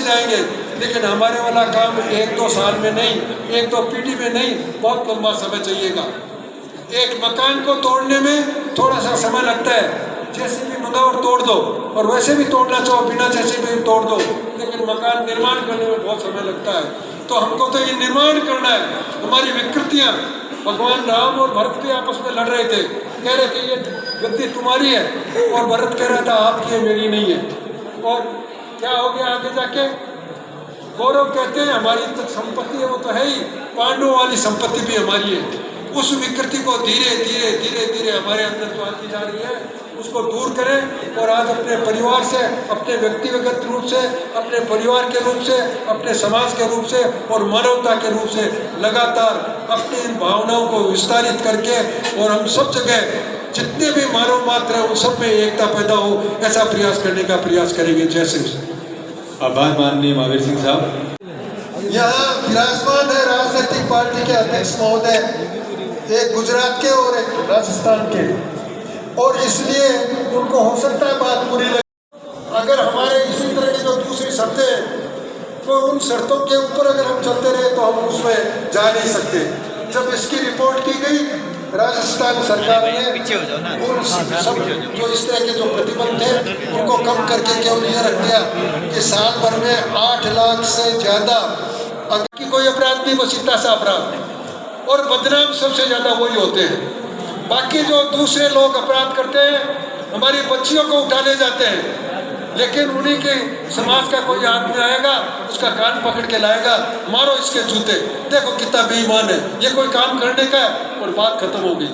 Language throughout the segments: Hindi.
जाएंगे, लेकिन हमारे वाला काम 1-2 साल में नहीं, 1-2 पीढ़ी में नहीं, बहुत लंबा समय चाहिएगा। एक मकान को तोड़ने में थोड़ा सा समय लगता है, जेसीबी मंगाओ और तोड़ दो, और वैसे भी तोड़ना चाहो बिना जेसीबी तोड़ दो, लेकिन मकान निर्माण करने में बहुत समय लगता है। तो हमको तो ये निर्माण करना है। हमारी विकृतियाँ, भगवान राम और भरत भी आपस में लड़ रहे थे, कह रहे थे ये गद्दी तुम्हारी है, और भरत कह रहा था आपकी है, मेरी नहीं है। और क्या हो गया आगे जाके? गौरव कहते हैं हमारी तो संपत्ति है, वो तो है ही, पांडवों वाली संपत्ति भी हमारी है। उस विकृति को धीरे धीरे धीरे धीरे हमारे अंदर जो आती जा रही है, उसको दूर करें, और आज अपने परिवार से, अपने व्यक्तिगत रूप से, अपने परिवार के रूप से, अपने समाज के रूप से और मानवता के रूप से लगातार अपनी इन भावनाओं को विस्तारित करके, और हम सब जगह जितने भी मानव मात्र है उन सब में एकता पैदा हो, ऐसा प्रयास करने का प्रयास करेंगे। जय श्री कृष्ण। आभार माननीय महावीर सिंह साहब। यहाँ विराजमान है राजनीतिक पार्टी के अध्यक्ष महोदय, एक गुजरात के और एक राजस्थान के, और इसलिए उनको हो सकता है बात पूरी लगे। अगर हमारे इसी तरह की जो दूसरी शर्तें हैं, तो उन शर्तों के ऊपर अगर हम चलते रहे तो हम उसमें जा नहीं सकते। जब इसकी रिपोर्ट की गई, राजस्थान सरकार ने उन सब जो इस तरह के जो प्रतिबंध थे उनको कम करके केवल ये रख दिया कि साल भर में 8 लाख से ज़्यादा अगर की कोई अपराध नहीं, बस इतना सा अपराध, और बदनाम सबसे ज़्यादा वही होते हैं। बाकी जो दूसरे लोग अपराध करते हैं, हमारी बच्चियों को उठा ले जाते हैं, लेकिन उन्हीं के समाज का कोई आदमी आएगा, उसका कान पकड़ के लाएगा, मारो इसके जूते, देखो कितना बेईमान है, ये कोई काम करने का है, और बात खत्म हो गई।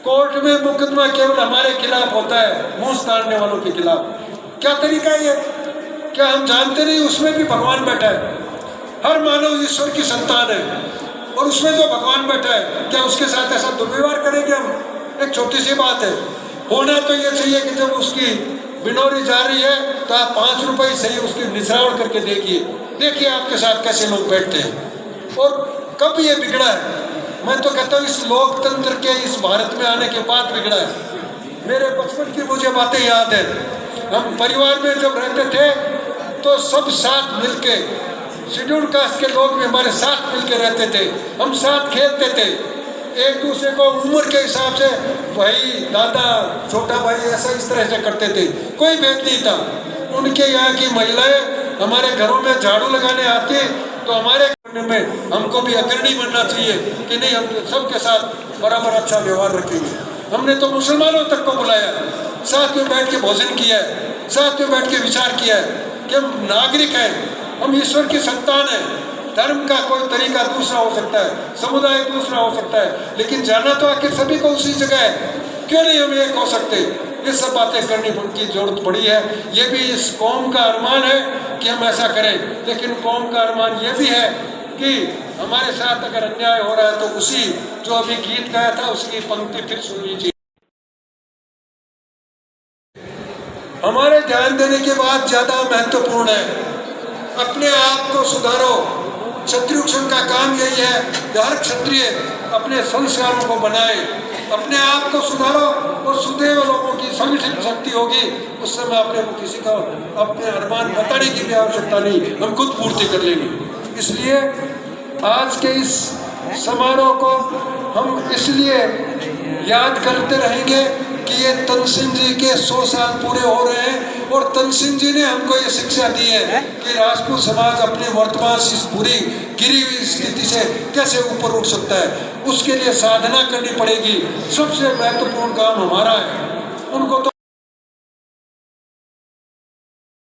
कोर्ट में मुकदमा केवल हमारे खिलाफ होता है, मुंह ताड़ने वालों के खिलाफ। क्या तरीका है ये? क्या हम जानते नहीं उसमें भी भगवान बैठा है? हर मानव ईश्वर की संतान है, और उसमें जो भगवान बैठा है, क्या उसके साथ ऐसा दुर्व्यवहार करेंगे हम? एक छोटी सी बात है, होना तो ये चाहिए कि जब उसकी बिनौरी जा रही है तो आप 5 रुपये सही उसकी निचरावट करके देखिए आपके साथ कैसे लोग बैठते हैं। और कब ये बिगड़ा है? मैं तो कहता हूँ इस लोकतंत्र के इस भारत में आने के बाद बिगड़ा है। मेरे बचपन की मुझे बातें याद है, हम परिवार में जब रहते थे तो सब साथ मिलके, शेड्यूल कास्ट के लोग भी हमारे साथ मिलके रहते थे, हम साथ खेलते थे, एक दूसरे को उम्र के हिसाब से भाई, दादा, छोटा भाई, ऐसा इस तरह से करते थे, कोई भेद नहीं था। उनके यहाँ की महिलाएं हमारे घरों में झाड़ू लगाने आती, तो हमारे करने में हमको भी अग्रणी बनना चाहिए कि नहीं, हम सबके साथ बराबर अच्छा व्यवहार रखेंगे। हमने तो मुसलमानों तक को बुलाया, साथ में बैठ के भोजन किया है, साथ में बैठ के विचार किया है कि हम नागरिक हैं, हम ईश्वर की संतान है। धर्म का कोई तरीका दूसरा हो सकता है, समुदाय दूसरा हो सकता है, लेकिन जाना तो आखिर सभी को उसी जगह है। क्यों नहीं हम एक हो सकते? ये सब बातें करने की जरूरत पड़ी है। ये भी इस कौम का अरमान है कि हम ऐसा करें, लेकिन कौम का अरमान ये भी है कि हमारे साथ अगर अन्याय हो रहा है तो उसी जो अभी गीत गाया था उसकी पंक्ति फिर सुन लीजिए। हमारे ध्यान देने के बाद ज़्यादा महत्वपूर्ण है, अपने आप को सुधारो। क्षत्रिय का काम यही है कि हर क्षत्रिय अपने संस्कारों को बनाए, अपने आप को सुधारो, और सुधरे लोगों की संगठित शक्ति होगी, उस समय अपने को किसी का अपने अरमान बताने की भी आवश्यकता नहीं, हम खुद पूर्ति कर लेंगे। इसलिए आज के इस समारोह को हम इसलिए याद करते रहेंगे कि ये तनसिंह जी के 100 साल पूरे हो रहे हैं, और तनसिंह जी ने हमको ये शिक्षा दी है कि राजपूत समाज अपने वर्तमान इस पूरी गिरी हुई स्थिति से कैसे ऊपर उठ सकता है। उसके लिए साधना करनी पड़ेगी, सबसे महत्वपूर्ण काम हमारा है। उनको तो